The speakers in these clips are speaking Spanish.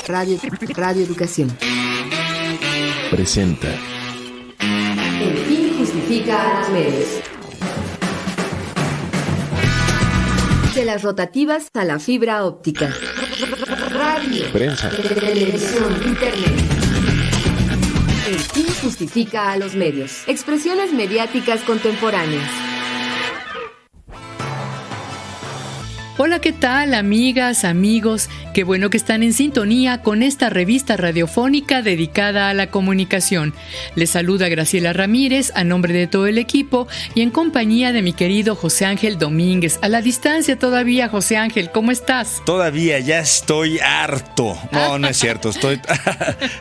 Radio Educación presenta El fin justifica a los medios. De las rotativas a la fibra óptica. Radio, prensa, televisión, internet. El fin justifica a los medios. Expresiones mediáticas contemporáneas. Hola, ¿qué tal, amigas, amigos? Qué bueno que están en sintonía con esta revista radiofónica dedicada a la comunicación. Les saluda Graciela Ramírez a nombre de todo el equipo y en compañía de mi querido José Ángel Domínguez. A la distancia todavía, José Ángel, ¿cómo estás? Todavía, ya estoy harto. No es cierto,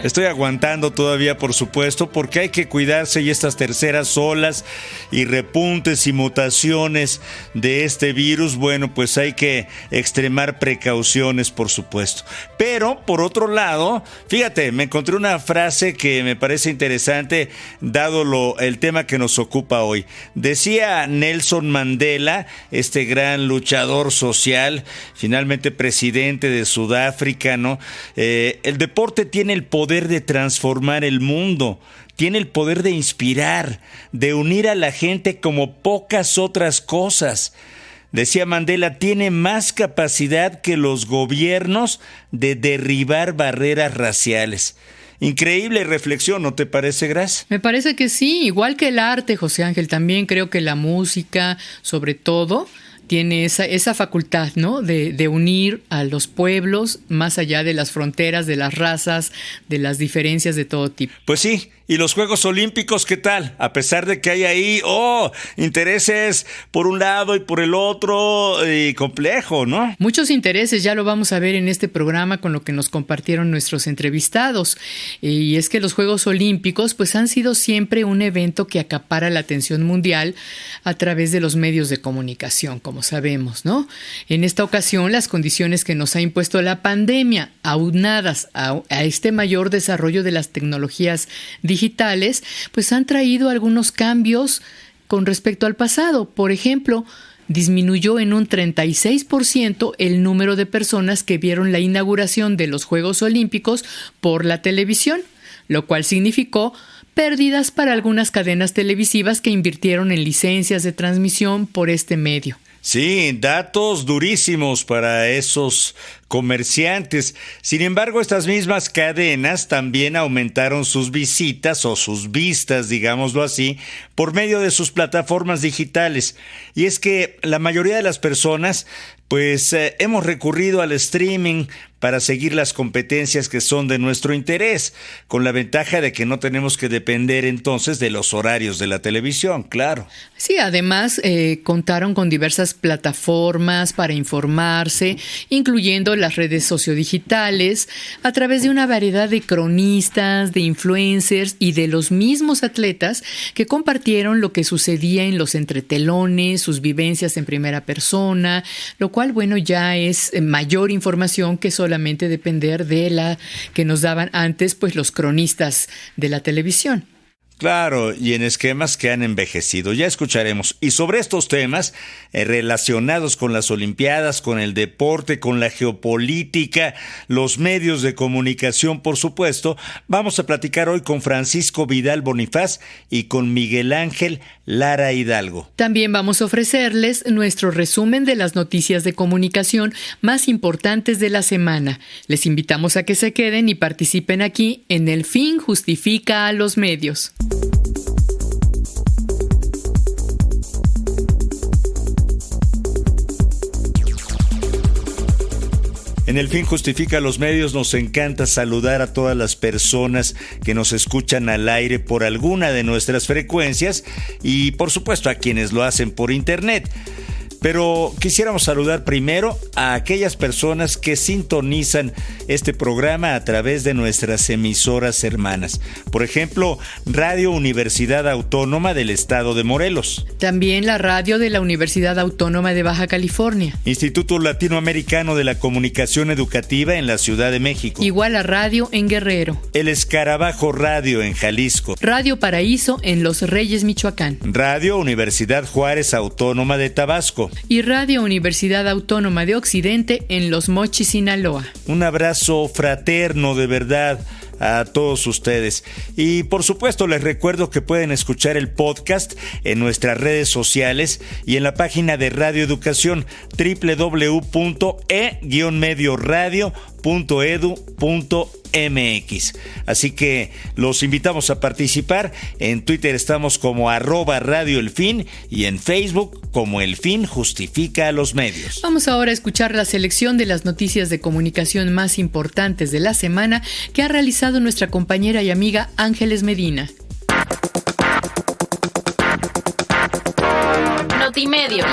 estoy aguantando todavía, por supuesto, porque hay que cuidarse y estas terceras olas y repuntes y mutaciones de este virus, bueno, pues hay que extremar precauciones, por supuesto. Pero, por otro lado, fíjate, me encontré una frase que me parece interesante, dado el tema que nos ocupa hoy. Decía Nelson Mandela, este gran luchador social, finalmente presidente de Sudáfrica, ¿no? El deporte tiene el poder de transformar el mundo. Tiene el poder de inspirar, de unir a la gente como pocas otras cosas. Decía Mandela, tiene más capacidad que los gobiernos de derribar barreras raciales. Increíble reflexión, ¿no te parece, Gras? Me parece que sí, igual que el arte, José Ángel, también creo que la música, sobre todo, tiene esa facultad, ¿no? De unir a los pueblos más allá de las fronteras, de las razas, de las diferencias de todo tipo. Pues sí. ¿Y los Juegos Olímpicos qué tal? A pesar de que hay ahí, intereses por un lado y por el otro, y complejo, ¿no? Muchos intereses, ya lo vamos a ver en este programa con lo que nos compartieron nuestros entrevistados. Y es que los Juegos Olímpicos pues han sido siempre un evento que acapara la atención mundial a través de los medios de comunicación, como sabemos, ¿no? En esta ocasión, las condiciones que nos ha impuesto la pandemia, aunadas a este mayor desarrollo de las tecnologías digitales, pues han traído algunos cambios con respecto al pasado. Por ejemplo, disminuyó en un 36% el número de personas que vieron la inauguración de los Juegos Olímpicos por la televisión, lo cual significó pérdidas para algunas cadenas televisivas que invirtieron en licencias de transmisión por este medio. Sí, datos durísimos para esos comerciantes. Sin embargo, estas mismas cadenas también aumentaron sus visitas o sus vistas, digámoslo así, por medio de sus plataformas digitales. Y es que la mayoría de las personas pues hemos recurrido al streaming para seguir las competencias que son de nuestro interés, con la ventaja de que no tenemos que depender entonces de los horarios de la televisión, claro. Sí, además contaron con diversas plataformas para informarse, incluyendo las redes sociodigitales, a través de una variedad de cronistas, de influencers y de los mismos atletas que compartieron lo que sucedía en los entretelones, sus vivencias en primera persona, lo cual, bueno, ya es mayor información que solamente depender de la que nos daban antes, pues los cronistas de la televisión. Claro, y en esquemas que han envejecido. Ya escucharemos. Y sobre estos temas relacionados con las Olimpiadas, con el deporte, con la geopolítica, los medios de comunicación, por supuesto, vamos a platicar hoy con Francisco Vidal Bonifaz y con Miguel Ángel Lara Hidalgo. También vamos a ofrecerles nuestro resumen de las noticias de comunicación más importantes de la semana. Les invitamos a que se queden y participen aquí en El Fin Justifica a los Medios. En El Fin Justifica los Medios nos encanta saludar a todas las personas que nos escuchan al aire por alguna de nuestras frecuencias y por supuesto a quienes lo hacen por internet. Pero quisiéramos saludar primero a aquellas personas que sintonizan este programa a través de nuestras emisoras hermanas. Por ejemplo, Radio Universidad Autónoma del Estado de Morelos. También la radio de la Universidad Autónoma de Baja California. Instituto Latinoamericano de la Comunicación Educativa en la Ciudad de México. Igual a Radio en Guerrero. El Escarabajo Radio en Jalisco. Radio Paraíso en Los Reyes, Michoacán. Radio Universidad Juárez Autónoma de Tabasco. Guerrero. Y Radio Universidad Autónoma de Occidente en Los Mochis, Sinaloa. Un abrazo fraterno de verdad a todos ustedes. Y por supuesto les recuerdo que pueden escuchar el podcast en nuestras redes sociales y en la página de Radio Educación www.e-medioradio.edu.mx. Así que los invitamos a participar. En Twitter estamos como @Radio El Fin y en Facebook como El Fin Justifica a los Medios. Vamos ahora a escuchar la selección de las noticias de comunicación más importantes de la semana que ha realizado nuestra compañera y amiga Ángeles Medina. Notimedios.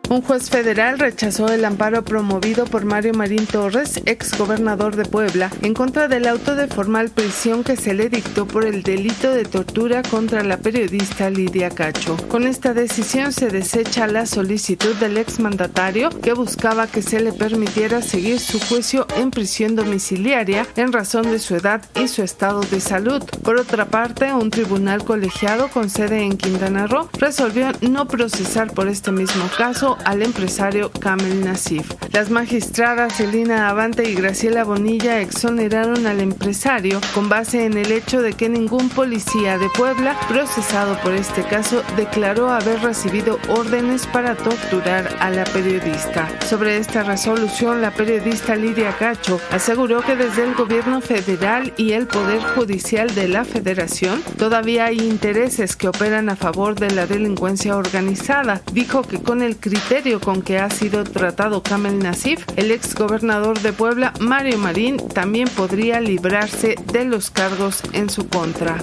Un juez federal rechazó el amparo promovido por Mario Marín Torres, ex gobernador de Puebla, en contra del auto de formal prisión que se le dictó por el delito de tortura contra la periodista Lidia Cacho. Con esta decisión se desecha la solicitud del exmandatario que buscaba que se le permitiera seguir su juicio en prisión domiciliaria en razón de su edad y su estado de salud. Por otra parte, un tribunal colegiado con sede en Quintana Roo resolvió no procesar por este mismo caso al empresario Kamel Nasif. Las magistradas Elina Avante y Graciela Bonilla exoneraron al empresario con base en el hecho de que ningún policía de Puebla procesado por este caso declaró haber recibido órdenes para torturar a la periodista. Sobre esta resolución, la periodista Lidia Cacho aseguró que desde el gobierno federal y el Poder Judicial de la Federación todavía hay intereses que operan a favor de la delincuencia organizada. Dijo que con el criterio con que ha sido tratado Kamel Nasif, el ex gobernador de Puebla, Mario Marín, también podría librarse de los cargos en su contra.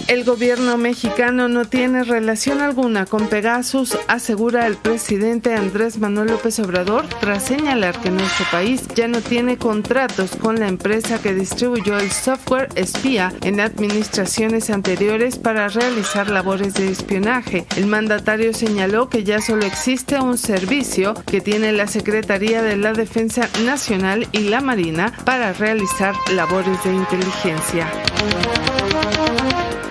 El gobierno mexicano no tiene relación alguna con Pegasus, asegura el presidente Andrés Manuel López Obrador, tras señalar que nuestro país ya no tiene contratos con la empresa que distribuyó el software espía en administraciones anteriores para realizar labores de espionaje. El mandatario señaló que ya solo existe un servicio que tiene la Secretaría de la Defensa Nacional y la Marina para realizar labores de inteligencia.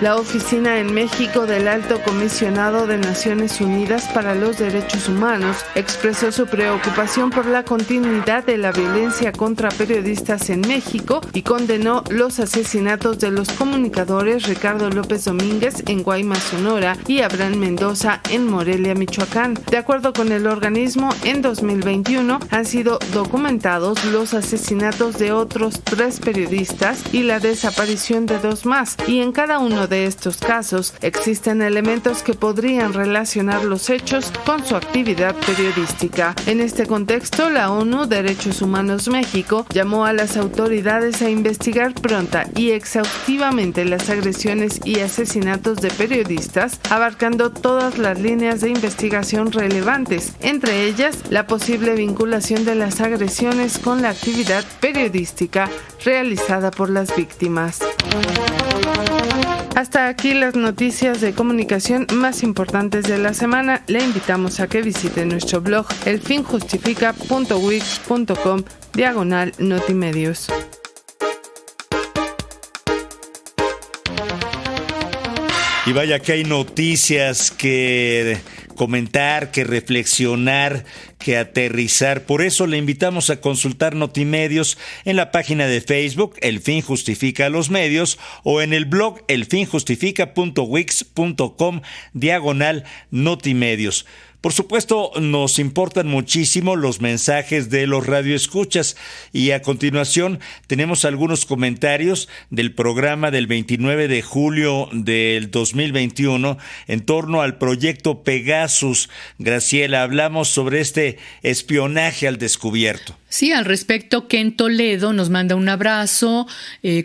La oficina en México del Alto Comisionado de Naciones Unidas para los Derechos Humanos expresó su preocupación por la continuidad de la violencia contra periodistas en México y condenó los asesinatos de los comunicadores Ricardo López Domínguez en Guaymas, Sonora, y Abraham Mendoza en Morelia, Michoacán. De acuerdo con el organismo, en 2021 han sido documentados los asesinatos de otros 3 periodistas y la desaparición de 2 más, y en cada uno de estos casos existen elementos que podrían relacionar los hechos con su actividad periodística. En este contexto, la ONU Derechos Humanos México llamó a las autoridades a investigar pronta y exhaustivamente las agresiones y asesinatos de periodistas, abarcando todas las líneas de investigación relevantes, entre ellas la posible vinculación de las agresiones con la actividad periodística realizada por las víctimas. Hasta aquí las noticias de comunicación más importantes de la semana. Le invitamos a que visite nuestro blog elfinjustifica.wix.com/notimedios. Y vaya que hay noticias que comentar, que reflexionar, que aterrizar. Por eso le invitamos a consultar Notimedios en la página de Facebook El Fin Justifica a los Medios o en el blog elfinjustifica.wix.com/Notimedios. Por supuesto, nos importan muchísimo los mensajes de los radioescuchas y a continuación tenemos algunos comentarios del programa del 29 de julio del 2021 en torno al proyecto Pegasus. Graciela, hablamos sobre este espionaje al descubierto. Sí, al respecto, Ken Toledo nos manda un abrazo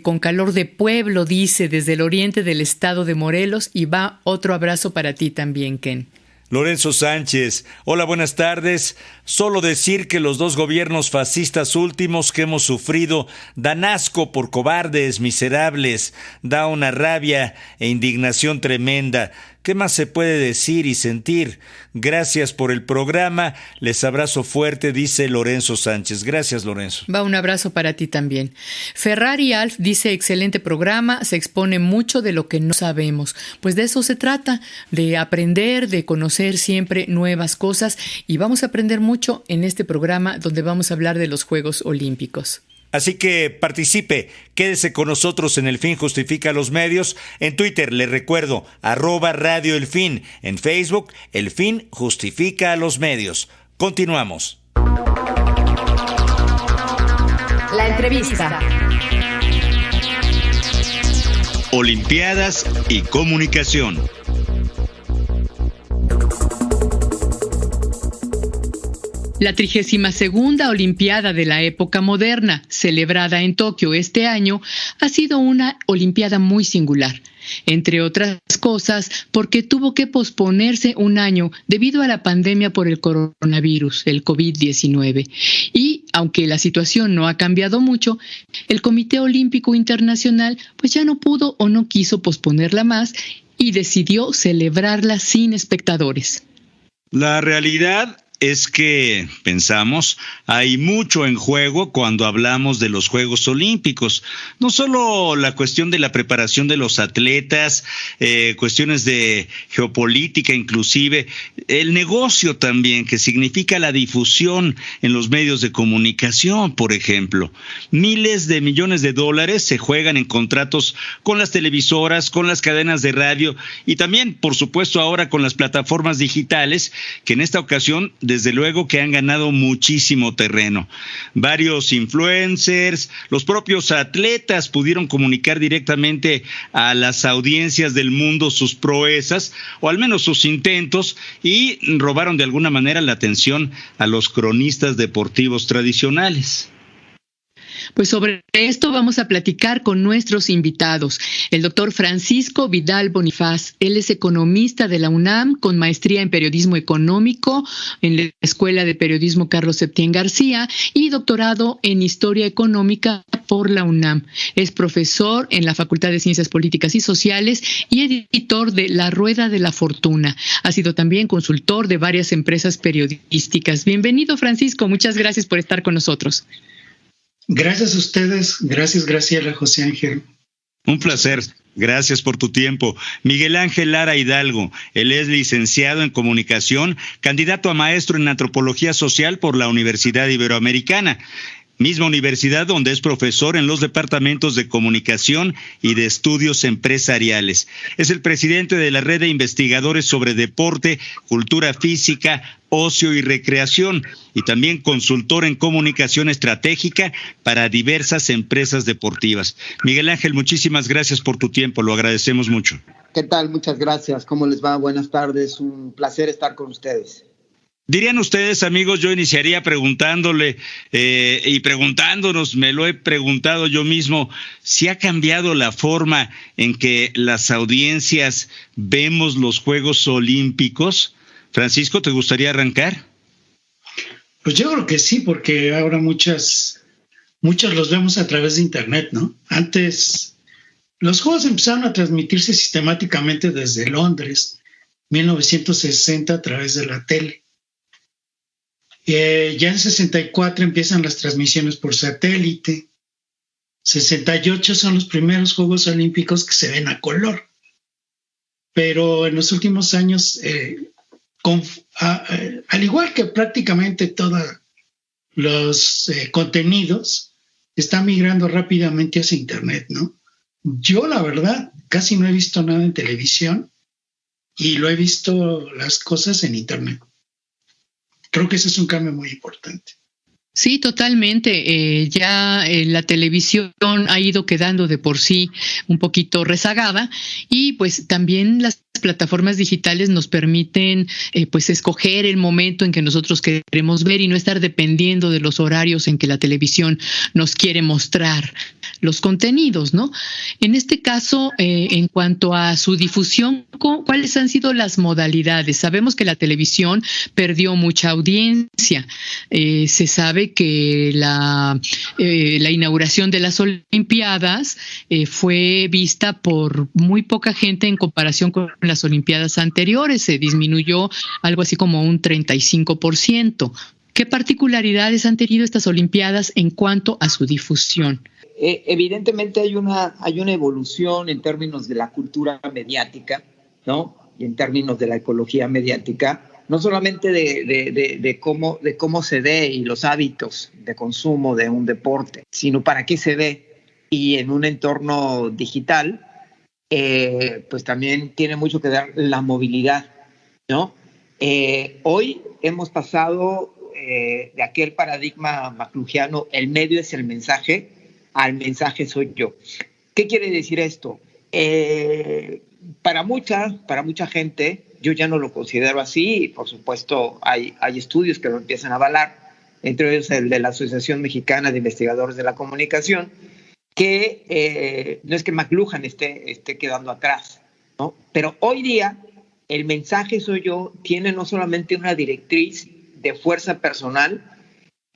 con calor de pueblo, dice, desde el oriente del estado de Morelos, y va otro abrazo para ti también, Ken. Lorenzo Sánchez, hola, buenas tardes. Solo decir que los dos gobiernos fascistas últimos que hemos sufrido dan asco por cobardes, miserables, da una rabia e indignación tremenda. ¿Qué más se puede decir y sentir? Gracias por el programa, les abrazo fuerte, dice Lorenzo Sánchez. Gracias, Lorenzo. Va un abrazo para ti también. Ferrari Alf dice, excelente programa, se expone mucho de lo que no sabemos. Pues de eso se trata, de aprender, de conocer siempre nuevas cosas, y vamos a aprender mucho en este programa donde vamos a hablar de los Juegos Olímpicos. Así que participe, quédese con nosotros en El Fin Justifica los Medios. En Twitter, le recuerdo, @Radio El Fin. En Facebook, El Fin Justifica a los Medios. Continuamos. La entrevista. Olimpiadas y comunicación. La 32ª Olimpiada de la época moderna, celebrada en Tokio este año, ha sido una Olimpiada muy singular. Entre otras cosas, porque tuvo que posponerse un año debido a la pandemia por el coronavirus, el COVID-19. Y, aunque la situación no ha cambiado mucho, el Comité Olímpico Internacional pues ya no pudo o no quiso posponerla más y decidió celebrarla sin espectadores. La realidad es que, pensamos, hay mucho en juego cuando hablamos de los Juegos Olímpicos. No solo la cuestión de la preparación de los atletas, cuestiones de geopolítica inclusive, el negocio también, que significa la difusión en los medios de comunicación, por ejemplo. Miles de millones de dólares se juegan en contratos con las televisoras, con las cadenas de radio y también, por supuesto, ahora con las plataformas digitales, que en esta ocasión desde luego que han ganado muchísimo terreno. Varios influencers, los propios atletas pudieron comunicar directamente a las audiencias del mundo sus proezas, o al menos sus intentos, y robaron de alguna manera la atención a los cronistas deportivos tradicionales. Pues sobre esto vamos a platicar con nuestros invitados. El doctor Francisco Vidal Bonifaz, él es economista de la UNAM con maestría en periodismo económico en la Escuela de Periodismo Carlos Septién García y doctorado en historia económica por la UNAM. Es profesor en la Facultad de Ciencias Políticas y Sociales y editor de La Rueda de la Fortuna. Ha sido también consultor de varias empresas periodísticas. Bienvenido, Francisco. Muchas gracias por estar con nosotros. Gracias a ustedes, gracias Graciela, José Ángel. Un placer, gracias por tu tiempo. Miguel Ángel Lara Hidalgo, él es licenciado en comunicación, candidato a maestro en antropología social por la Universidad Iberoamericana. Misma universidad donde es profesor en los departamentos de comunicación y de estudios empresariales. Es el presidente de la red de investigadores sobre deporte, cultura física, ocio y recreación, y también consultor en comunicación estratégica para diversas empresas deportivas. Miguel Ángel, muchísimas gracias por tu tiempo, lo agradecemos mucho. ¿Qué tal? Muchas gracias. ¿Cómo les va? Buenas tardes. Un placer estar con ustedes. Dirían ustedes, amigos, yo iniciaría preguntándole y preguntándonos, me lo he preguntado yo mismo, si ha cambiado la forma en que las audiencias vemos los Juegos Olímpicos. Francisco, ¿te gustaría arrancar? Pues yo creo que sí, porque ahora muchos los vemos a través de internet, ¿no? Antes, los Juegos empezaron a transmitirse sistemáticamente desde Londres, 1960, a través de la tele. Ya en 64 empiezan las transmisiones por satélite. 68 son los primeros Juegos Olímpicos que se ven a color. Pero en los últimos años, al igual que prácticamente todos los contenidos, están migrando rápidamente hacia internet, ¿no? Yo, la verdad, casi no he visto nada en televisión y lo he visto las cosas en internet. Creo que ese es un cambio muy importante. Sí, totalmente. La televisión ha ido quedando de por sí un poquito rezagada y pues también las plataformas digitales nos permiten pues escoger el momento en que nosotros queremos ver y no estar dependiendo de los horarios en que la televisión nos quiere mostrar los contenidos, ¿no? En este caso, en cuanto a su difusión, ¿cuáles han sido las modalidades? Sabemos que la televisión perdió mucha audiencia. Se sabe que la inauguración de las Olimpiadas fue vista por muy poca gente en comparación con las Olimpiadas anteriores. Se disminuyó algo así como un 35%. ¿Qué particularidades han tenido estas Olimpiadas en cuanto a su difusión? Evidentemente hay una evolución en términos de la cultura mediática, ¿no? Y en términos de la ecología mediática, no solamente de cómo se ve y los hábitos de consumo de un deporte, sino para qué se ve. Y en un entorno digital, pues también tiene mucho que ver la movilidad, ¿no? Hoy hemos pasado de aquel paradigma McLuhiano, el medio es el mensaje, al mensaje soy yo. ¿Qué quiere decir esto? Para mucha gente, yo ya no lo considero así, y por supuesto hay estudios que lo empiezan a avalar, entre ellos el de la Asociación Mexicana de Investigadores de la Comunicación, que no es que McLuhan esté quedando atrás, ¿no? Pero hoy día el mensaje soy yo tiene no solamente una directriz de fuerza personal,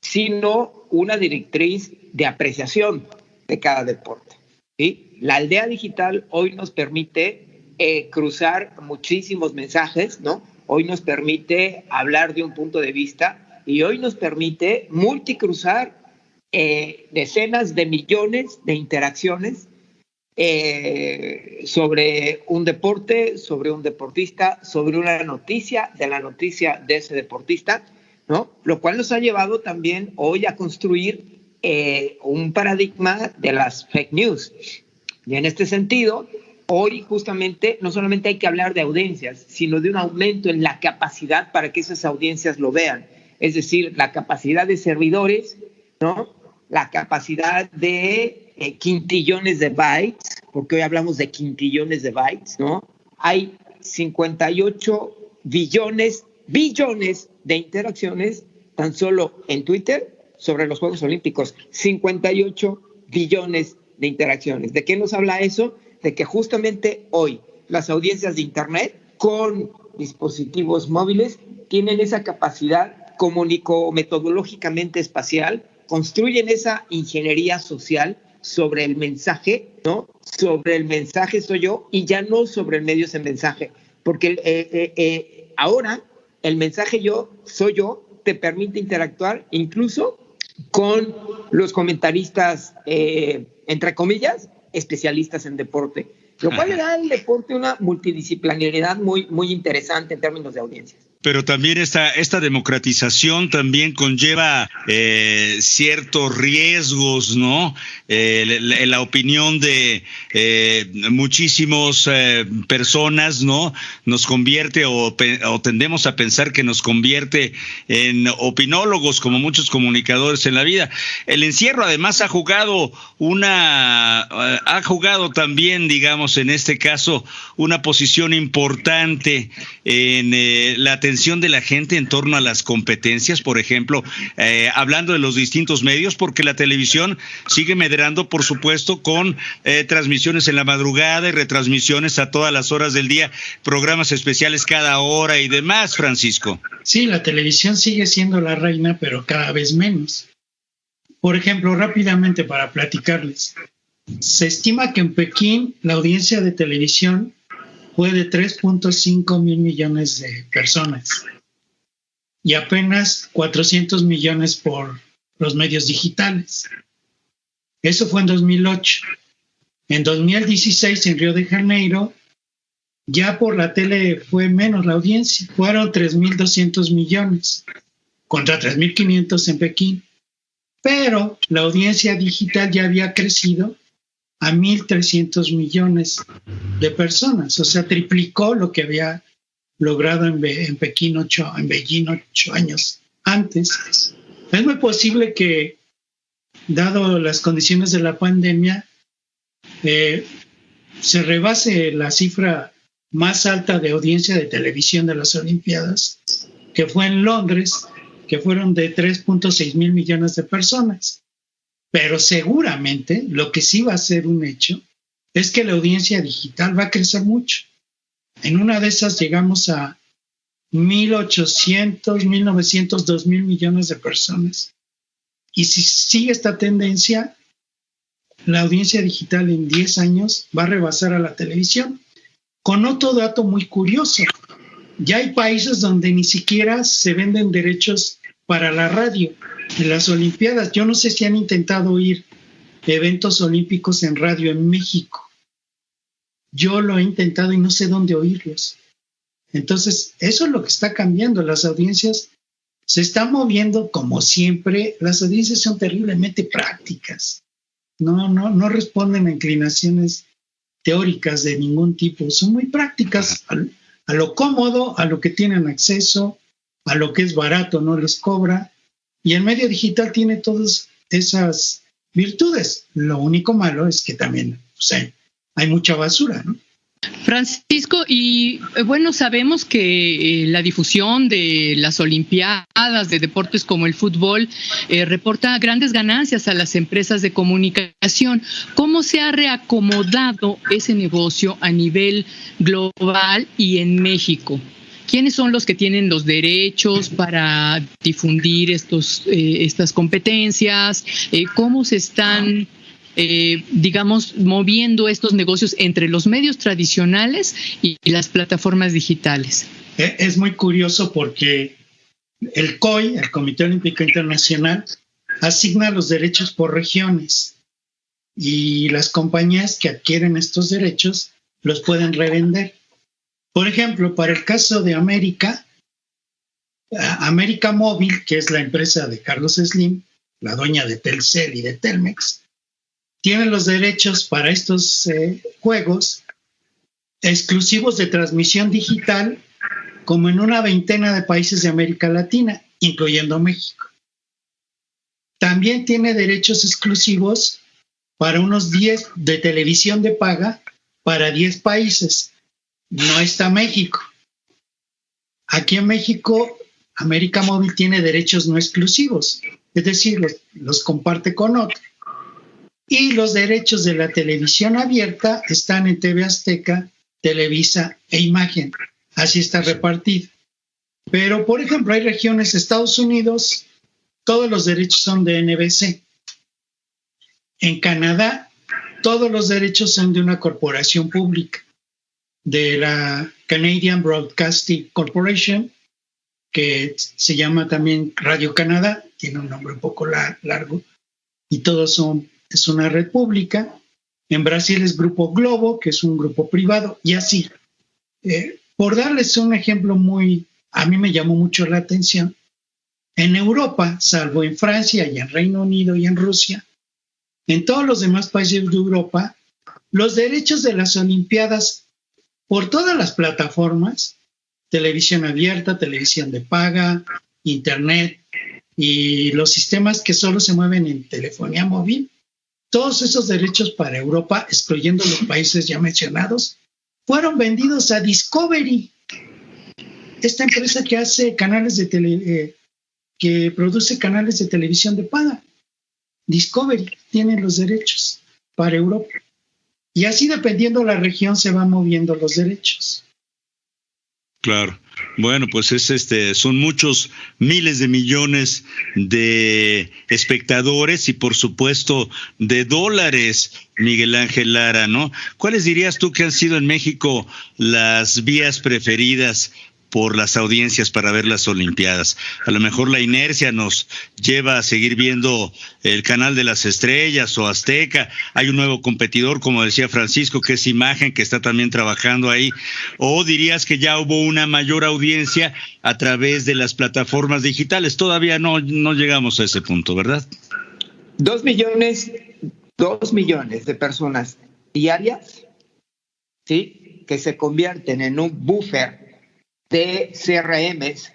sino una directriz de apreciación de cada deporte, ¿sí? La aldea digital hoy nos permite cruzar muchísimos mensajes, ¿no? Hoy nos permite hablar de un punto de vista y hoy nos permite multicruzar decenas de millones de interacciones sobre un deporte, sobre un deportista, sobre una noticia de ese deportista, ¿no? Lo cual nos ha llevado también hoy a construir un paradigma de las fake news. Y en este sentido, hoy justamente no solamente hay que hablar de audiencias, sino de un aumento en la capacidad para que esas audiencias lo vean. Es decir, la capacidad de servidores, ¿no? La capacidad de quintillones de bytes, porque hoy hablamos de quintillones de bytes, ¿no? Hay 58 billones de interacciones tan solo en Twitter sobre los Juegos Olímpicos. 58 billones de interacciones. ¿De qué nos habla eso? De que justamente hoy las audiencias de Internet con dispositivos móviles tienen esa capacidad comunico-metodológicamente espacial, construyen esa ingeniería social sobre el mensaje, ¿no? Sobre el mensaje soy yo y ya no sobre el medio es el mensaje. Porque ahora el mensaje soy yo te permite interactuar incluso con los comentaristas, entre comillas, especialistas en deporte, lo cual le da al deporte una multidisciplinaridad muy, muy interesante en términos de audiencias. Pero también esta democratización también conlleva ciertos riesgos, ¿no? La opinión de muchísimas personas, ¿no? Nos convierte o tendemos a pensar que nos convierte en opinólogos, como muchos comunicadores en la vida. El encierro además ha jugado también, digamos, en este caso, una posición importante en la atención de la gente en torno a las competencias, por ejemplo, hablando de los distintos medios, porque la televisión sigue medrando, por supuesto, con transmisiones en la madrugada y retransmisiones a todas las horas del día, programas especiales cada hora y demás, Francisco. Sí, la televisión sigue siendo la reina, pero cada vez menos. Por ejemplo, rápidamente para platicarles, se estima que en Pekín la audiencia de televisión fue de 3.5 mil millones de personas y apenas 400 millones por los medios digitales. Eso fue en 2008. En 2016, en Río de Janeiro, ya por la tele fue menos la audiencia, fueron 3.200 millones contra 3.500 en Pekín. Pero la audiencia digital ya había crecido a 1.300 millones de personas, o sea, triplicó lo que había logrado en Beijing 8 años antes. Es muy posible que, dado las condiciones de la pandemia, se rebase la cifra más alta de audiencia de televisión de las Olimpiadas, que fue en Londres, que fueron de 3.6 mil millones de personas. Pero seguramente lo que sí va a ser un hecho es que la audiencia digital va a crecer mucho. En una de esas llegamos a 1.800, 1.900, 2.000 millones de personas. Y si sigue esta tendencia, la audiencia digital en 10 años va a rebasar a la televisión. Con otro dato muy curioso, ya hay países donde ni siquiera se venden derechos para la radio. En las Olimpiadas, yo no sé si han intentado oír eventos olímpicos en radio en México. Yo lo he intentado y no sé dónde oírlos. Entonces, eso es lo que está cambiando. Las audiencias se están moviendo como siempre. Las audiencias son terriblemente prácticas. No responden a inclinaciones teóricas de ningún tipo. Son muy prácticas a lo cómodo, a lo que tienen acceso, a lo que es barato, no les cobra. Y el medio digital tiene todas esas virtudes. Lo único malo es que también hay mucha basura, ¿no? Francisco, y bueno, sabemos que la difusión de las Olimpiadas, de deportes como el fútbol, reporta grandes ganancias a las empresas de comunicación. ¿Cómo se ha reacomodado ese negocio a nivel global y en México? ¿Quiénes son los que tienen los derechos para difundir estas competencias? ¿Cómo se están moviendo estos negocios entre los medios tradicionales y las plataformas digitales? Es muy curioso porque el COI, el Comité Olímpico Internacional, asigna los derechos por regiones y las compañías que adquieren estos derechos los pueden revender. Por ejemplo, para el caso de América Móvil, que es la empresa de Carlos Slim, la dueña de Telcel y de Telmex, tiene los derechos para estos juegos exclusivos de transmisión digital como en una veintena de países de América Latina, incluyendo México. También tiene derechos exclusivos para unos 10 de televisión de paga para 10 países. No está México. Aquí en México, América Móvil tiene derechos no exclusivos, es decir, los comparte con otro. Y los derechos de la televisión abierta están en TV Azteca, Televisa e Imagen. Así está repartido. Pero, por ejemplo, hay regiones de Estados Unidos, todos los derechos son de NBC. En Canadá, todos los derechos son de una corporación pública, de la Canadian Broadcasting Corporation, que se llama también Radio-Canada, tiene un nombre un poco largo, y todos es una red pública. En Brasil es Grupo Globo, que es un grupo privado, y así. Por darles un ejemplo a mí me llamó mucho la atención, en Europa, salvo en Francia y en Reino Unido y en Rusia, en todos los demás países de Europa, los derechos de las Olimpiadas por todas las plataformas, televisión abierta, televisión de paga, internet y los sistemas que solo se mueven en telefonía móvil, todos esos derechos para Europa, excluyendo los países ya mencionados, fueron vendidos a Discovery, esta empresa que hace que produce canales de televisión de paga. Discovery tiene los derechos para Europa. Y así, dependiendo de la región, se van moviendo los derechos. Claro. Bueno, pues son muchos miles de millones de espectadores y, por supuesto, de dólares, Miguel Ángel Lara, ¿no? ¿Cuáles dirías tú que han sido en México las vías preferidas por las audiencias para ver las Olimpiadas? A lo mejor la inercia nos lleva a seguir viendo el Canal de las Estrellas o Azteca. Hay un nuevo competidor, como decía Francisco, que es Imagen, que está también trabajando ahí. ¿O dirías que ya hubo una mayor audiencia a través de las plataformas digitales? Todavía no llegamos a ese punto, ¿verdad? 2 millones de personas diarias, ¿sí?, que se convierten en un buffer de CRMs,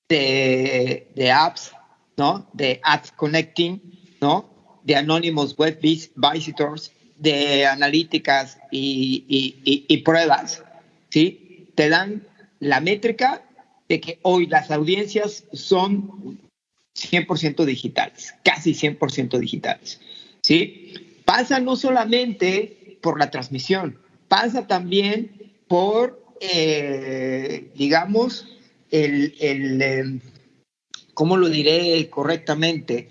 de apps, ¿no?, de Ads Connecting, ¿no?, de Anonymous Web Visitors, de analíticas y pruebas, ¿sí?, te dan la métrica de que hoy las audiencias son 100% digitales, casi 100% digitales, ¿sí? Pasa no solamente por la transmisión, pasa también por, digamos, ¿cómo lo diré correctamente?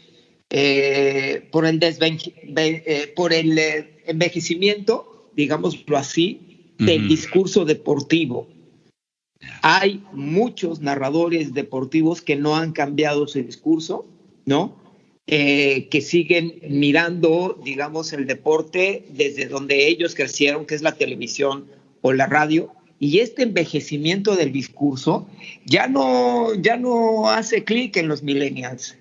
Por el envejecimiento, digámoslo así, del discurso deportivo. Hay muchos narradores deportivos que no han cambiado su discurso, ¿no? Que siguen mirando, digamos, el deporte desde donde ellos crecieron, que es la televisión o la radio, y este envejecimiento del discurso ya no hace clic en los millennials.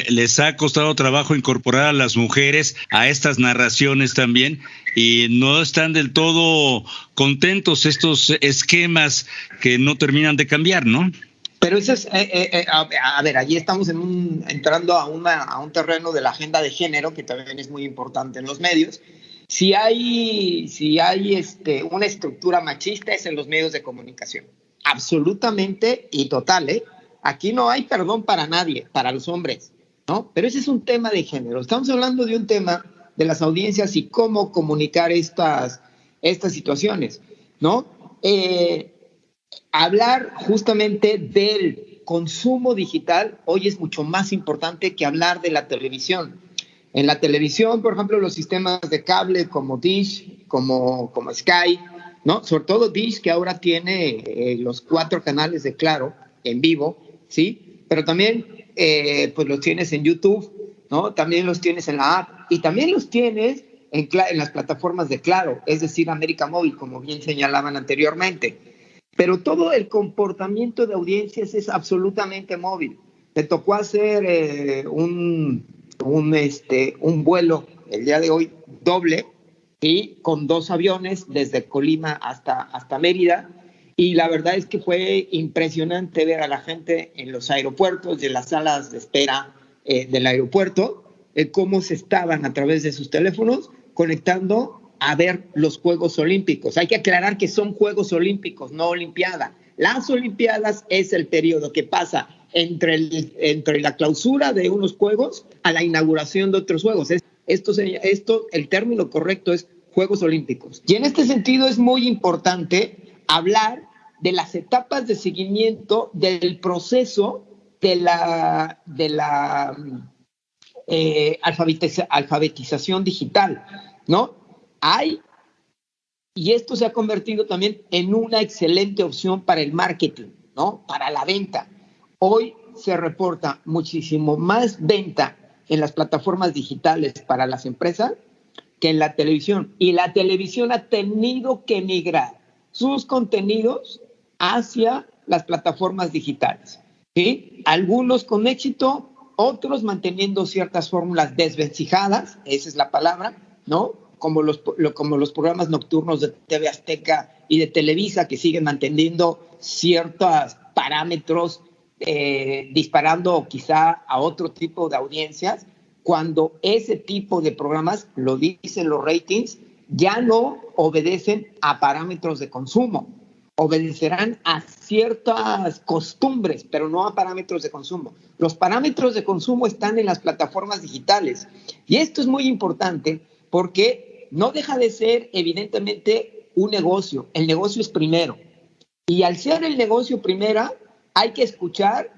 Les ha costado trabajo incorporar a las mujeres a estas narraciones también, y no están del todo contentos estos esquemas que no terminan de cambiar, ¿no? Pero eso es, a ver, allí estamos entrando a un terreno de la agenda de género, que también es muy importante en los medios. Si hay una estructura machista, es en los medios de comunicación. Absolutamente y total, ¿eh? Aquí no hay perdón para nadie, para los hombres, ¿no? Pero ese es un tema de género. Estamos hablando de un tema de las audiencias y cómo comunicar estas situaciones, ¿no? Hablar justamente del consumo digital hoy es mucho más importante que hablar de la televisión. En la televisión, por ejemplo, los sistemas de cable como Dish, como Sky, ¿no? Sobre todo Dish, que ahora tiene los 4 canales de Claro en vivo, ¿sí? Pero también pues los tienes en YouTube, ¿no? También los tienes en la app y también los tienes en las plataformas de Claro, es decir, América Móvil, como bien señalaban anteriormente. Pero todo el comportamiento de audiencias es absolutamente móvil. Me tocó hacer un vuelo el día de hoy doble y con 2 aviones desde Colima hasta Mérida, y la verdad es que fue impresionante ver a la gente en los aeropuertos y en las salas de espera del aeropuerto, cómo se estaban a través de sus teléfonos conectando a ver los Juegos Olímpicos. Hay que aclarar que son Juegos Olímpicos, no Olimpiada. Las Olimpiadas es el periodo que pasa entre la clausura de unos Juegos a la inauguración de otros Juegos. El término correcto es Juegos Olímpicos. Y en este sentido es muy importante hablar de las etapas de seguimiento del proceso de la alfabetización digital, ¿no? Y esto se ha convertido también en una excelente opción para el marketing, ¿no? Para la venta. Hoy se reporta muchísimo más venta en las plataformas digitales para las empresas que en la televisión. Y la televisión ha tenido que migrar sus contenidos hacia las plataformas digitales, ¿sí? Algunos con éxito, otros manteniendo ciertas fórmulas desvencijadas, esa es la palabra, ¿no? Como los programas nocturnos de TV Azteca y de Televisa, que siguen manteniendo ciertos parámetros, disparando quizá a otro tipo de audiencias, cuando ese tipo de programas, lo dicen los ratings, ya no obedecen a parámetros de consumo, obedecerán a ciertas costumbres, pero no a parámetros de consumo. Los parámetros de consumo están en las plataformas digitales, y esto es muy importante porque no deja de ser evidentemente un negocio. El negocio es primero, y al ser el negocio primera hay que escuchar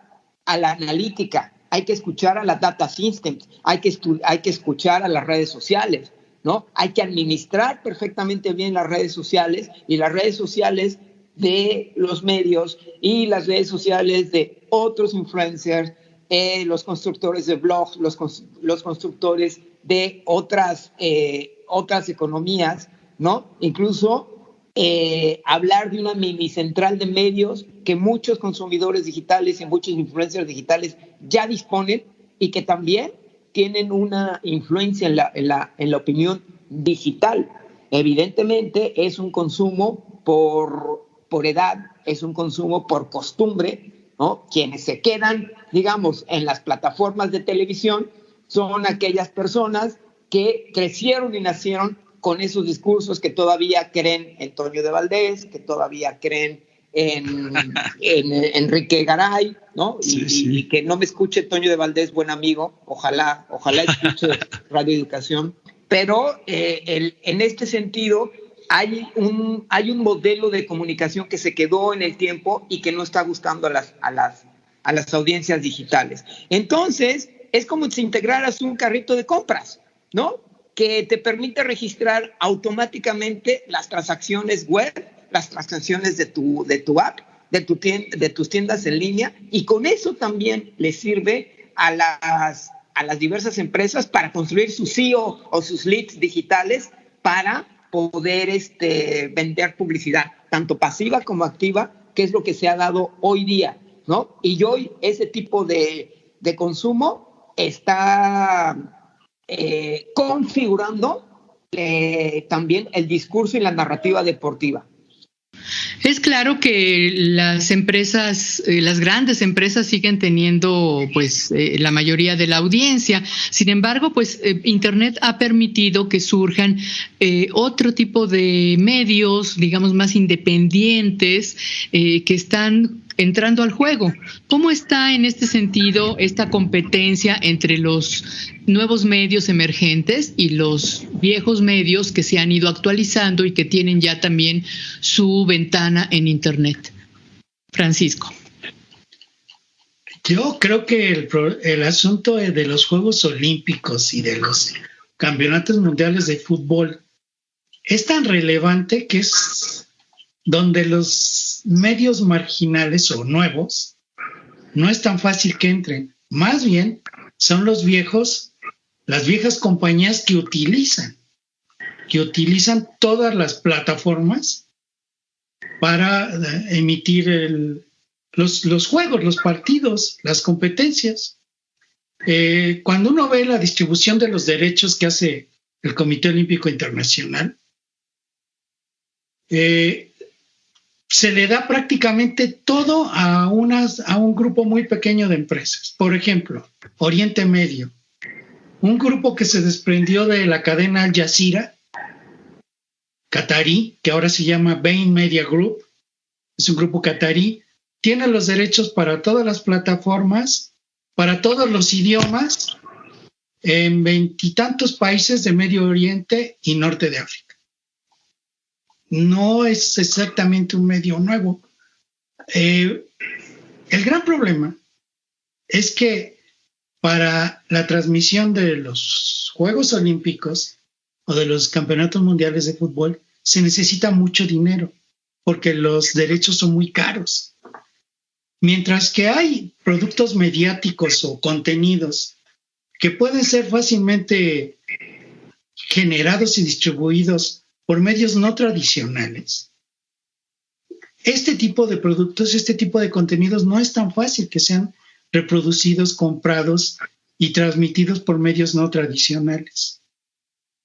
a la analítica, hay que escuchar a la data systems, hay que escuchar a las redes sociales, ¿no? Hay que administrar perfectamente bien las redes sociales, y las redes sociales de los medios y las redes sociales de otros influencers, los constructores de blogs, los constructores de otras economías, ¿no? Incluso hablar de una mini central de medios que muchos consumidores digitales y muchos influencers digitales ya disponen, y que también tienen una influencia en la opinión digital. Evidentemente es un consumo por edad, es un consumo por costumbre, ¿no? Quienes se quedan, digamos, en las plataformas de televisión son aquellas personas que crecieron y nacieron con esos discursos, que todavía creen en Toño de Valdés, que todavía creen Enrique Garay, ¿no? Sí, y que no me escuche Toño de Valdés, buen amigo, ojalá escuche Radio Educación, pero en este sentido hay un modelo de comunicación que se quedó en el tiempo y que no está gustando a las audiencias digitales. Entonces, es como si integraras un carrito de compras, ¿no? Que te permite registrar automáticamente las transacciones web, las transacciones de tu app, de tus tiendas en línea, y con eso también le sirve a las diversas empresas para construir su SEO o sus leads digitales para poder vender publicidad, tanto pasiva como activa, que es lo que se ha dado hoy día, ¿no? Y hoy ese tipo de consumo está configurando también el discurso y la narrativa deportiva. Es claro que las empresas, las grandes empresas siguen teniendo pues la mayoría de la audiencia. Sin embargo, pues Internet ha permitido que surjan otro tipo de medios, digamos, más independientes, que están entrando al juego. ¿Cómo está en este sentido esta competencia entre los nuevos medios emergentes y los viejos medios que se han ido actualizando y que tienen ya también su ventana en Internet? Francisco. Yo creo que el asunto de los Juegos Olímpicos y de los campeonatos mundiales de fútbol es tan relevante que es donde los medios marginales o nuevos no es tan fácil que entren. Más bien son las viejas compañías que utilizan todas las plataformas para emitir los juegos, los partidos, las competencias. Cuando uno ve la distribución de los derechos que hace el Comité Olímpico Internacional, se le da prácticamente todo a un grupo muy pequeño de empresas. Por ejemplo, Oriente Medio, un grupo que se desprendió de la cadena Al Jazeera, catarí, que ahora se llama Bain Media Group, es un grupo catarí, tiene los derechos para todas las plataformas, para todos los idiomas, en 20 y tantos países de Medio Oriente y Norte de África. No es exactamente un medio nuevo. El gran problema es que para la transmisión de los Juegos Olímpicos o de los campeonatos mundiales de fútbol se necesita mucho dinero porque los derechos son muy caros. Mientras que hay productos mediáticos o contenidos que pueden ser fácilmente generados y distribuidos por medios no tradicionales, este tipo de productos, este tipo de contenidos no es tan fácil que sean reproducidos, comprados y transmitidos por medios no tradicionales.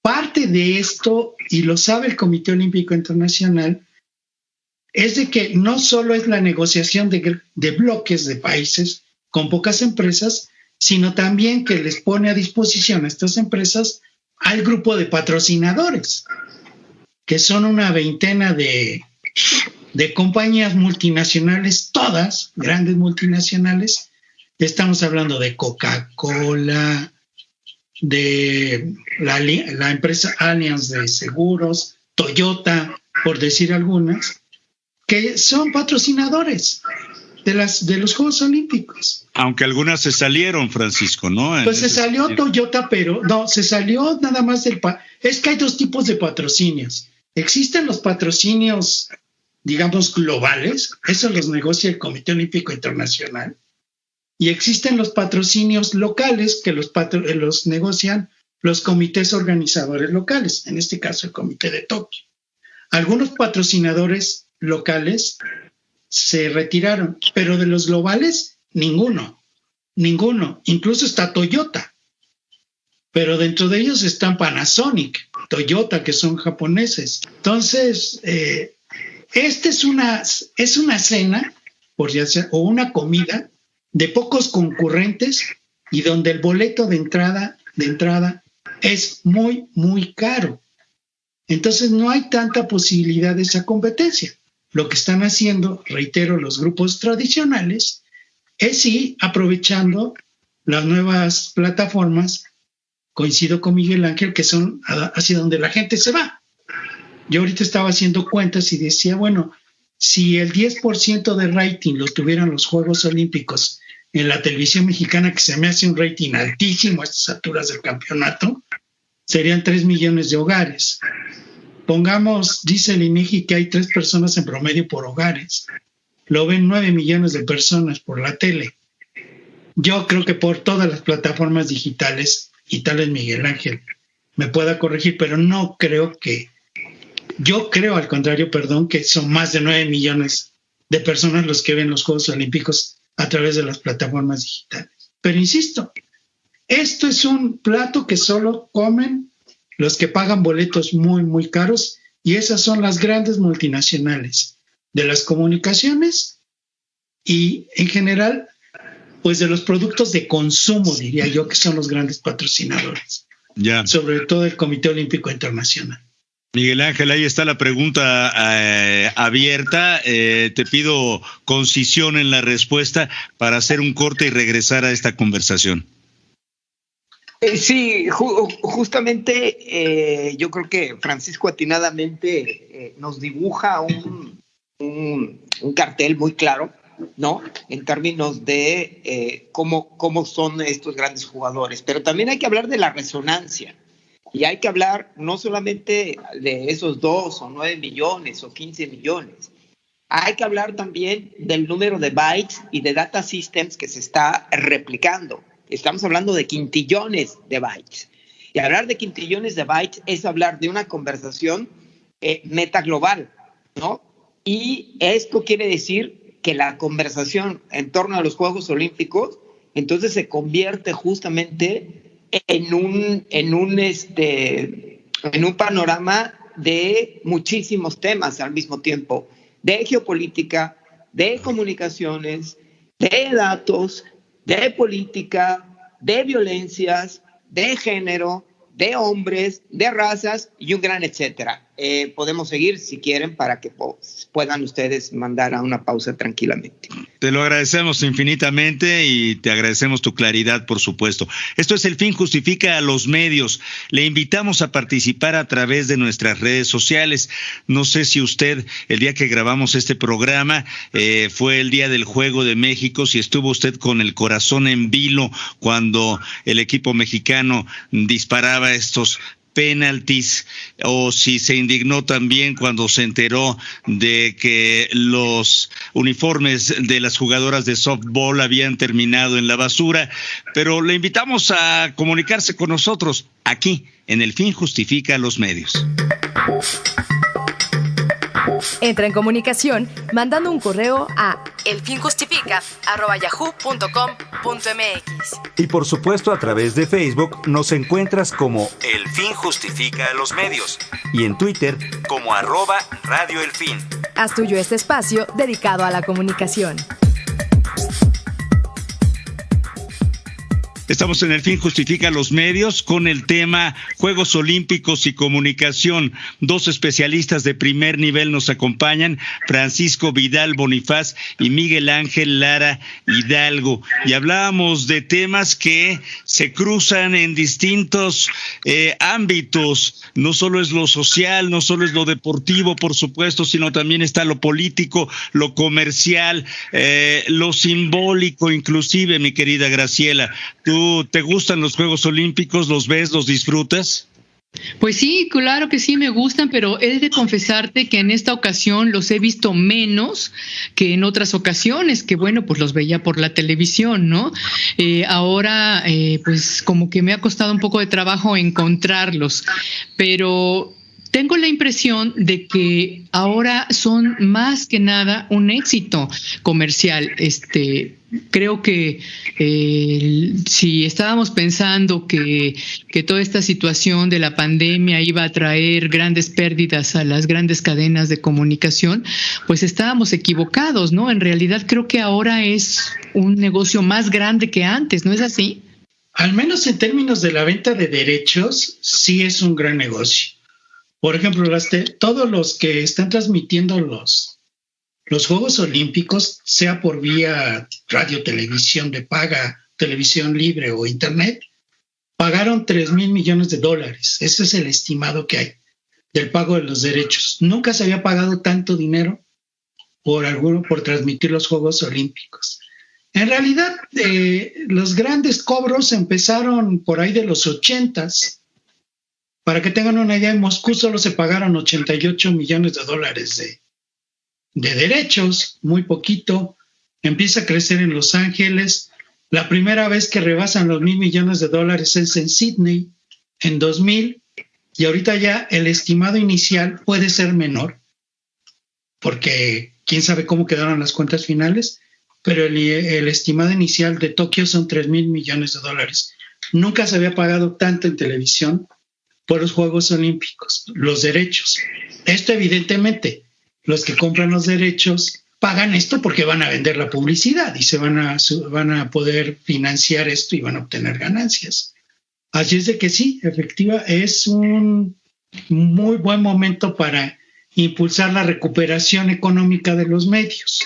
Parte de esto, y lo sabe el Comité Olímpico Internacional, es de que no solo es la negociación de bloques de países con pocas empresas, sino también que les pone a disposición a estas empresas al grupo de patrocinadores, que son una veintena de compañías multinacionales, todas grandes multinacionales. Estamos hablando de Coca-Cola, de la empresa Allianz de seguros, Toyota, por decir algunas, que son patrocinadores de los Juegos Olímpicos. Aunque algunas se salieron, Francisco, ¿no? Pues se salió Toyota, pero no, se salió nada más es que hay dos tipos de patrocinios. Existen los patrocinios, digamos, globales, eso los negocia el Comité Olímpico Internacional, y existen los patrocinios locales que los negocian los comités organizadores locales, en este caso el Comité de Tokio. Algunos patrocinadores locales se retiraron, pero de los globales, ninguno, incluso está Toyota, pero dentro de ellos están Panasonic, Toyota, que son japoneses. Entonces, esta es una cena, por ya sea, o una comida de pocos concurrentes y donde el boleto de entrada es muy, muy caro. Entonces no hay tanta posibilidad de esa competencia. lo que están haciendo, reitero, los grupos tradicionales, es sí aprovechando las nuevas plataformas, coincido con Miguel Ángel, que son hacia donde la gente se va. Yo ahorita estaba haciendo cuentas y decía, bueno, si el 10% de rating lo tuvieran los Juegos Olímpicos en la televisión mexicana, que se me hace un rating altísimo a estas alturas del campeonato, serían 3 millones de hogares. Pongamos, dice el INEGI que hay 3 personas en promedio por hogares. Lo ven 9 millones de personas por la tele. Yo creo que por todas las plataformas digitales, y tal vez Miguel Ángel me pueda corregir, pero no creo que... Yo creo, al contrario, que son más de 9 millones de personas los que ven los Juegos Olímpicos a través de las plataformas digitales. Pero insisto, esto es un plato que solo comen los que pagan boletos muy, muy caros, y esas son las grandes multinacionales de las comunicaciones y, en general, pues de los productos de consumo, diría yo, que son los grandes patrocinadores. Ya. Sobre todo el Comité Olímpico Internacional. Miguel Ángel, ahí está la pregunta abierta. Te pido concisión en la respuesta para hacer un corte y regresar a esta conversación. Sí, justamente yo creo que Francisco atinadamente nos dibuja un cartel muy claro, ¿no? En términos de cómo son estos grandes jugadores. Pero también hay que hablar de la resonancia. Y hay que hablar no solamente de esos 2 o 9 millones o 15 millones. Hay que hablar también del número de bytes y de data systems que se está replicando. Estamos hablando de quintillones de bytes. Y hablar de quintillones de bytes es hablar de una conversación metaglobal, ¿no? Y esto quiere decir que la conversación en torno a los Juegos Olímpicos entonces se convierte justamente en un panorama de muchísimos temas al mismo tiempo, de geopolítica, de comunicaciones, de datos, de política, de violencias, de género, de hombres, de razas y un gran etcétera. Podemos seguir si quieren para que puedan ustedes mandar a una pausa tranquilamente. Te lo agradecemos infinitamente y te agradecemos tu claridad, por supuesto. Esto es El Fin Justifica a los Medios. Le invitamos a participar a través de nuestras redes sociales. No sé si usted, el día que grabamos este programa, fue el día del Juego de México, si estuvo usted con el corazón en vilo cuando el equipo mexicano disparaba estos penaltis, o si se indignó también cuando se enteró de que los uniformes de las jugadoras de softball habían terminado en la basura. Pero le invitamos a comunicarse con nosotros aquí en El Fin Justifica a los Medios. Entra en comunicación mandando un correo a elfinjustifica@yahoo.com.mx. Y por supuesto a través de Facebook nos encuentras como El Fin Justifica a los Medios y en Twitter como @radioelfin. Haz tuyo este espacio dedicado a la comunicación. Estamos en El Fin Justifica los Medios con el tema Juegos Olímpicos y Comunicación. 2 especialistas de primer nivel nos acompañan, Francisco Vidal Bonifaz y Miguel Ángel Lara Hidalgo. Y hablábamos de temas que se cruzan en distintos ámbitos. No solo es lo social, no solo es lo deportivo, por supuesto, sino también está lo político, lo comercial, lo simbólico, inclusive, mi querida Graciela. ¿Tú te gustan los Juegos Olímpicos? ¿Los ves? ¿Los disfrutas? Pues sí, claro que sí me gustan, pero he de confesarte que en esta ocasión los he visto menos que en otras ocasiones, que bueno, pues los veía por la televisión, ¿no? Ahora, pues como que me ha costado un poco de trabajo encontrarlos, pero tengo la impresión de que ahora son más que nada un éxito comercial. Creo que si estábamos pensando que toda esta situación de la pandemia iba a traer grandes pérdidas a las grandes cadenas de comunicación, pues estábamos equivocados, ¿no? En realidad creo que ahora es un negocio más grande que antes, ¿no es así? Al menos en términos de la venta de derechos, sí es un gran negocio. Por ejemplo, todos los que están transmitiendo los los Juegos Olímpicos, sea por vía radio, televisión de paga, televisión libre o internet, pagaron $3,000 millones. Ese es el estimado que hay del pago de los derechos. Nunca se había pagado tanto dinero por transmitir los Juegos Olímpicos. En realidad, los grandes cobros empezaron por ahí de los 80s. Para que tengan una idea, en Moscú solo se pagaron $88 millones de derechos, muy poquito. Empieza a crecer en Los Ángeles. La primera vez que rebasan los $1,000 millones es en Sydney, en 2000, y ahorita ya el estimado inicial puede ser menor, porque quién sabe cómo quedaron las cuentas finales, pero el estimado inicial de Tokio son $3,000 millones. Nunca se había pagado tanto en televisión por los Juegos Olímpicos, los derechos. Esto evidentemente, los que compran los derechos pagan esto porque van a vender la publicidad y se van a poder financiar esto y van a obtener ganancias. Así es de que sí, efectiva, es un muy buen momento para impulsar la recuperación económica de los medios.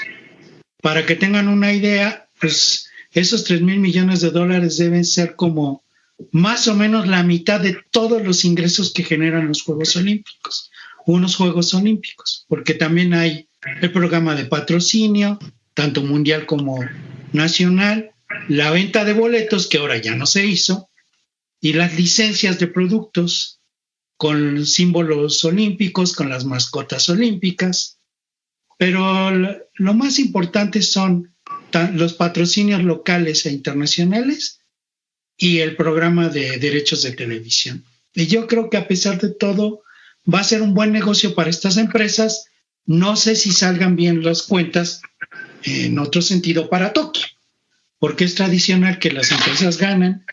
Para que tengan una idea, pues esos $3,000 millones deben ser como más o menos la mitad de todos los ingresos que generan los Juegos Olímpicos, unos Juegos Olímpicos, porque también hay el programa de patrocinio, tanto mundial como nacional, la venta de boletos, que ahora ya no se hizo, y las licencias de productos con símbolos olímpicos, con las mascotas olímpicas. Pero lo más importante son los patrocinios locales e internacionales y el programa de derechos de televisión. Y yo creo que a pesar de todo va a ser un buen negocio para estas empresas. No sé si salgan bien las cuentas en otro sentido para Tokio, porque es tradicional que las empresas ganan,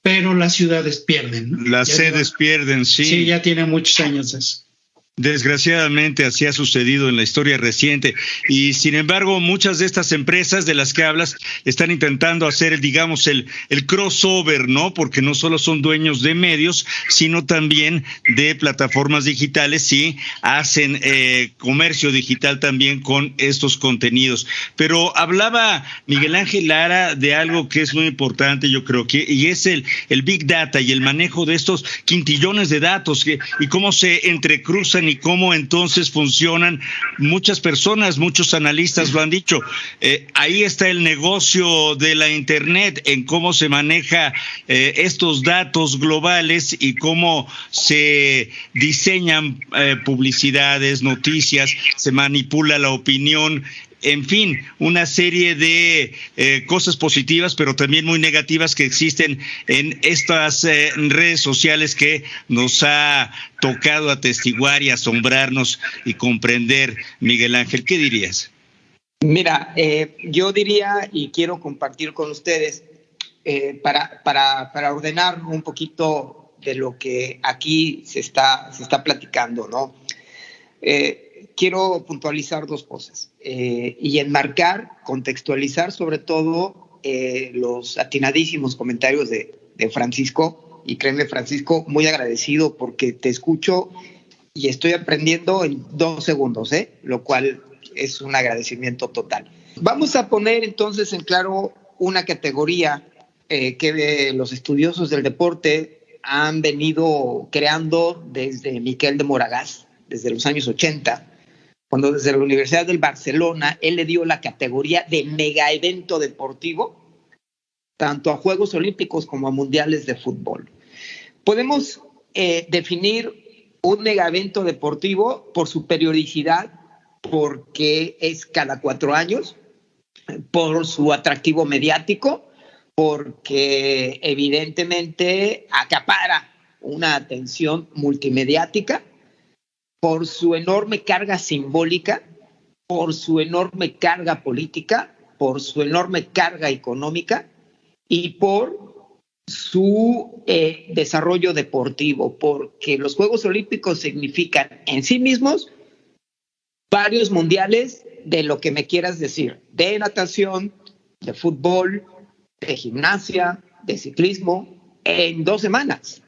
pero las ciudades pierden, ¿no? Las sedes pierden, sí. Sí, ya tiene muchos años eso. Desgraciadamente así ha sucedido en la historia reciente y sin embargo muchas de estas empresas de las que hablas están intentando hacer el crossover, ¿no? Porque no solo son dueños de medios, sino también de plataformas digitales y hacen comercio digital también con estos contenidos. Pero hablaba Miguel Ángel Lara de algo que es muy importante, yo creo que, y es el Big Data y el manejo de estos quintillones de datos y cómo se entrecruzan y cómo entonces funcionan. Muchas personas, muchos analistas lo han dicho. Ahí está el negocio de la Internet, en cómo se maneja estos datos globales y cómo se diseñan publicidades, noticias, se manipula la opinión. En fin, una serie de cosas positivas, pero también muy negativas que existen en estas redes sociales que nos ha tocado atestiguar y asombrarnos y comprender. Miguel Ángel, ¿qué dirías? Mira, yo diría y quiero compartir con ustedes para ordenar un poquito de lo que aquí se está platicando, ¿no? Quiero puntualizar dos cosas y enmarcar, contextualizar sobre todo los atinadísimos comentarios de Francisco. Y créeme, Francisco, muy agradecido porque te escucho y estoy aprendiendo en 2 segundos, lo cual es un agradecimiento total. Vamos a poner entonces en claro una categoría que los estudiosos del deporte han venido creando desde Miquel de Moragas, desde los años 80, cuando desde la Universidad del Barcelona él le dio la categoría de mega evento deportivo, tanto a Juegos Olímpicos como a Mundiales de Fútbol. Podemos definir un mega evento deportivo por su periodicidad, porque es cada 4 años, por su atractivo mediático, porque evidentemente acapara una atención multimediática, por su enorme carga simbólica, por su enorme carga política, por su enorme carga económica y por su desarrollo deportivo, porque los Juegos Olímpicos significan en sí mismos varios mundiales de lo que me quieras decir, de natación, de fútbol, de gimnasia, de ciclismo, en 2 semanas,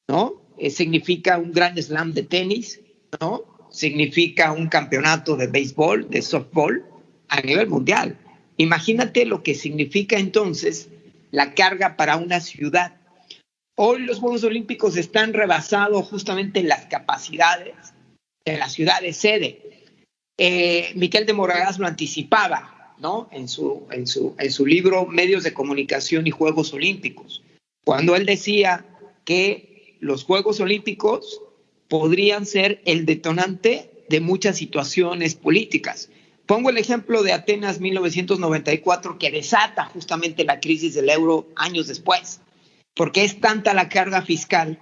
¿no? Significa un gran slam de tenis, ¿no? significa un campeonato de béisbol, de softball, a nivel mundial. Imagínate lo que significa entonces la carga para una ciudad. Hoy los Juegos Olímpicos están rebasados justamente en las capacidades de la ciudad de sede. Miquel de Moragas lo anticipaba, ¿no? En su libro Medios de Comunicación y Juegos Olímpicos, cuando él decía que los Juegos Olímpicos podrían ser el detonante de muchas situaciones políticas. Pongo el ejemplo de Atenas 1994, que desata justamente la crisis del euro años después, porque es tanta la carga fiscal,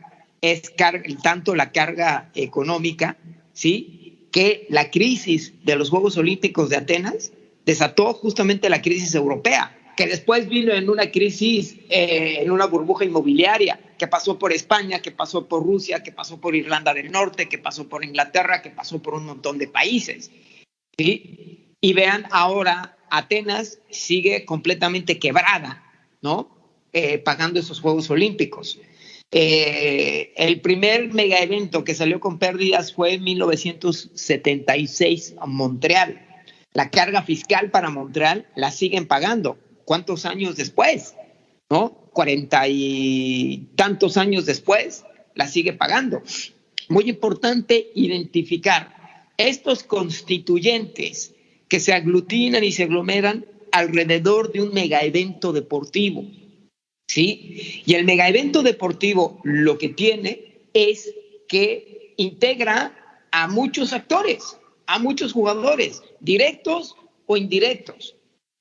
tanto la carga económica, ¿sí?, que la crisis de los Juegos Olímpicos de Atenas desató justamente la crisis europea, que después vino en una crisis, en una burbuja inmobiliaria, que pasó por España, que pasó por Rusia, que pasó por Irlanda del Norte, que pasó por Inglaterra, que pasó por un montón de países, ¿sí? Y vean, ahora Atenas sigue completamente quebrada, ¿no? Pagando esos Juegos Olímpicos. El primer mega evento que salió con pérdidas fue en 1976 en Montreal. La carga fiscal para Montreal la siguen pagando. ¿Cuántos años después? ¿No? 40 y tantos años después la sigue pagando. Muy importante identificar estos constituyentes que se aglutinan y se aglomeran alrededor de un mega evento deportivo, ¿sí? Y el mega evento deportivo lo que tiene es que integra a muchos actores, a muchos jugadores, directos o indirectos,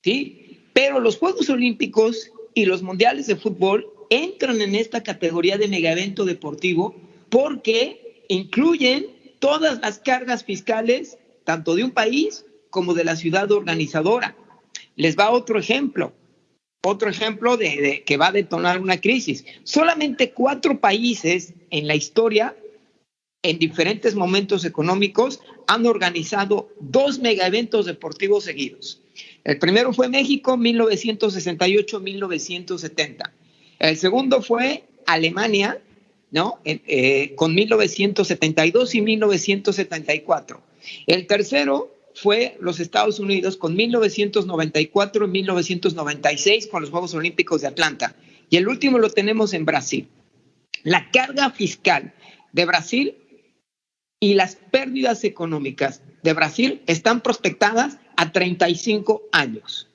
¿sí? Pero los Juegos Olímpicos y los Mundiales de Fútbol entran en esta categoría de mega evento deportivo porque incluyen todas las cargas fiscales, tanto de un país como de la ciudad organizadora. Les va otro ejemplo de que va a detonar una crisis. Solamente 4 países en la historia, en diferentes momentos económicos, han organizado 2 megaeventos deportivos seguidos. El primero fue México, 1968-1970. El segundo fue Alemania, ¿no? Con 1972 y 1974. El tercero fue los Estados Unidos con 1994 y 1996 con los Juegos Olímpicos de Atlanta. Y el último lo tenemos en Brasil. La carga fiscal de Brasil y las pérdidas económicas de Brasil están prospectadas a 35 años.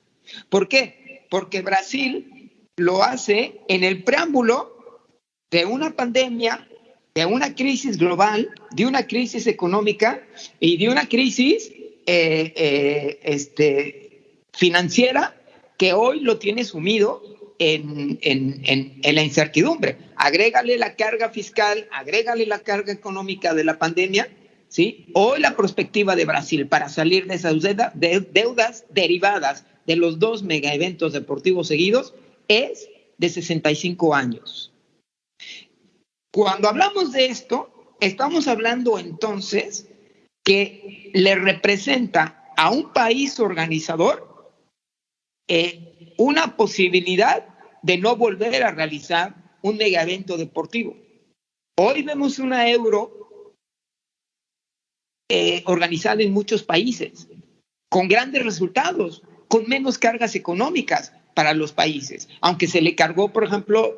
¿Por qué? Porque Brasil lo hace en el preámbulo de una pandemia, de una crisis global, de una crisis económica y de una crisis financiera que hoy lo tiene sumido en la incertidumbre. Agrégale la carga fiscal, agrégale la carga económica de la pandemia, ¿sí? Hoy la perspectiva de Brasil para salir de esas deudas derivadas de los 2 megaeventos deportivos seguidos es de 65 años. Cuando hablamos de esto, estamos hablando entonces que le representa a un país organizador una posibilidad de no volver a realizar un mega evento deportivo. Hoy vemos una Euro organizada en muchos países, con grandes resultados, con menos cargas económicas para los países, aunque se le cargó, por ejemplo,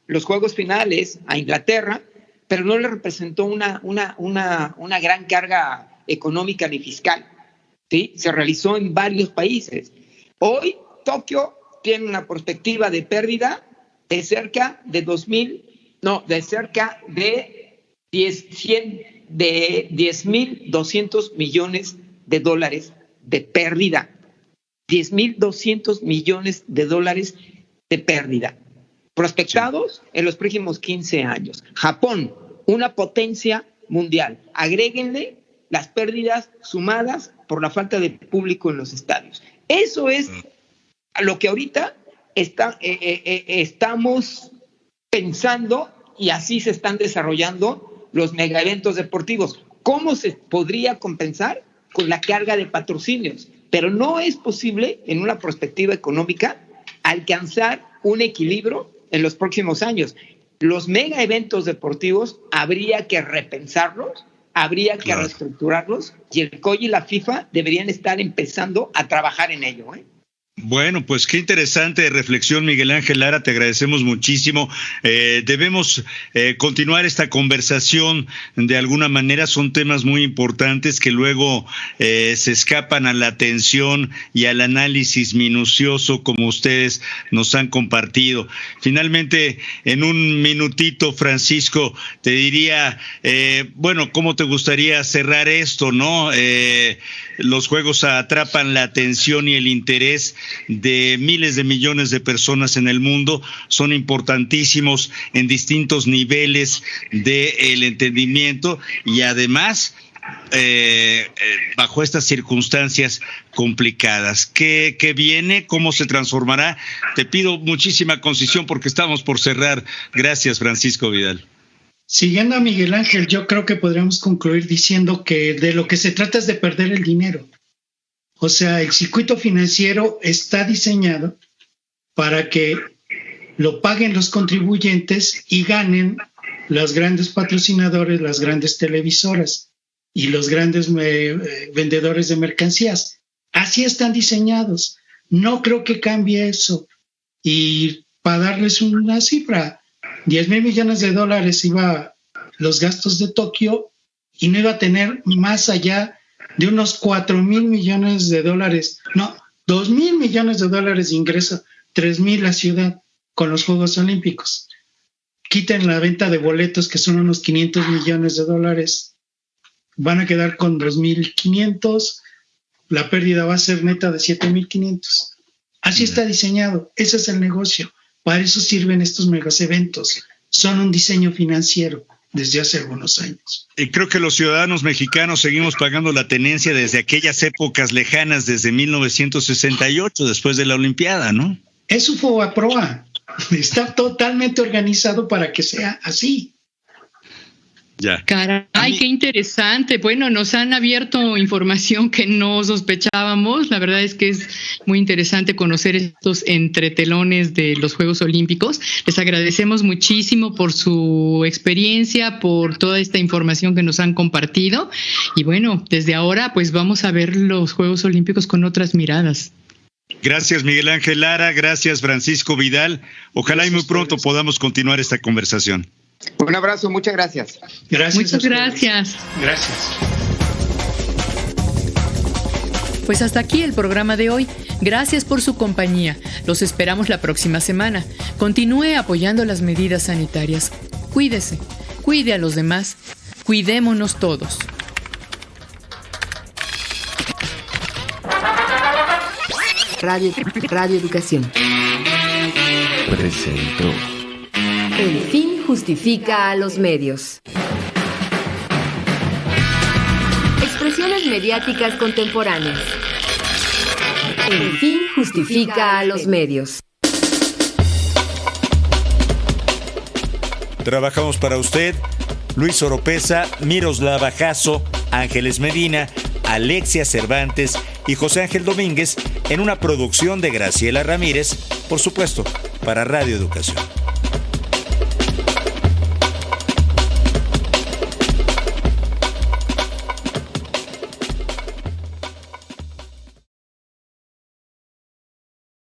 los juegos finales a Inglaterra, pero no le representó una gran carga económica ni fiscal, ¿sí? Se realizó en varios países. Hoy Tokio tiene una perspectiva de pérdida de cerca de 10.200 millones de dólares de pérdida. 10.200 millones de dólares de pérdida. Prospectados en los próximos 15 años. Japón, una potencia mundial. Agréguenle las pérdidas sumadas por la falta de público en los estadios. Eso es lo que ahorita estamos pensando y así se están desarrollando los megaeventos deportivos. ¿Cómo se podría compensar? Con la carga de patrocinios. Pero no es posible, en una perspectiva económica, alcanzar un equilibrio en los próximos años. Los mega eventos deportivos habría que repensarlos habría que Claro. reestructurarlos y el COI y la FIFA deberían estar empezando a trabajar en ello, ¿eh? Bueno, pues qué interesante reflexión, Miguel Ángel Lara, te agradecemos muchísimo. Debemos continuar esta conversación de alguna manera, son temas muy importantes que luego se escapan a la atención y al análisis minucioso como ustedes nos han compartido. Finalmente, en un minutito, Francisco, te diría, bueno, ¿cómo te gustaría cerrar esto, no? Los juegos atrapan la atención y el interés de miles de millones de personas en el mundo, son importantísimos en distintos niveles del entendimiento y además bajo estas circunstancias complicadas. ¿Qué viene? ¿Cómo se transformará? Te pido muchísima concisión porque estamos por cerrar. Gracias, Francisco Vidal. Siguiendo a Miguel Ángel, yo creo que podríamos concluir diciendo que de lo que se trata es de perder el dinero. O sea, el circuito financiero está diseñado para que lo paguen los contribuyentes y ganen los grandes patrocinadores, las grandes televisoras y los grandes vendedores de mercancías. Así están diseñados. No creo que cambie eso. Y para darles una cifra, 10,000 millones de dólares iba los gastos de Tokio y no iba a tener más allá de unos 4,000 millones de dólares, no, 2,000 millones de dólares de ingreso, 3,000 la ciudad con los Juegos Olímpicos. Quiten la venta de boletos, que son unos 500 millones de dólares, van a quedar con 2,500, la pérdida va a ser neta de 7,500. Así está diseñado, ese es el negocio, para eso sirven estos megas eventos, son un diseño financiero desde hace algunos años. Y creo que los ciudadanos mexicanos seguimos pagando la tenencia desde aquellas épocas lejanas, desde 1968, después de la Olimpiada, ¿no? Eso fue a proa. Está totalmente organizado para que sea así. Ya. Caray, qué interesante. Bueno, nos han abierto información que no sospechábamos. La verdad es que es muy interesante conocer estos entretelones de los Juegos Olímpicos. Les agradecemos muchísimo por su experiencia, por toda esta información que nos han compartido. Y bueno, desde ahora pues vamos a ver los Juegos Olímpicos con otras miradas. Gracias, Miguel Ángel Lara. Gracias, Francisco Vidal. Ojalá y muy pronto podamos continuar esta conversación. Un abrazo, muchas gracias. Muchas gracias. Gracias. Pues hasta aquí el programa de hoy. Gracias por su compañía. Los esperamos la próxima semana. Continúe apoyando las medidas sanitarias. Cuídese, cuide a los demás. Cuidémonos todos. Radio Educación. Presentó. El fin justifica a los medios. Expresiones mediáticas contemporáneas. El fin justifica a los medios. Trabajamos para usted Luis Oropesa, Miroslava Jasso, Ángeles Medina, Alexia Cervantes y José Ángel Domínguez en una producción de Graciela Ramírez, por supuesto, para Radio Educación.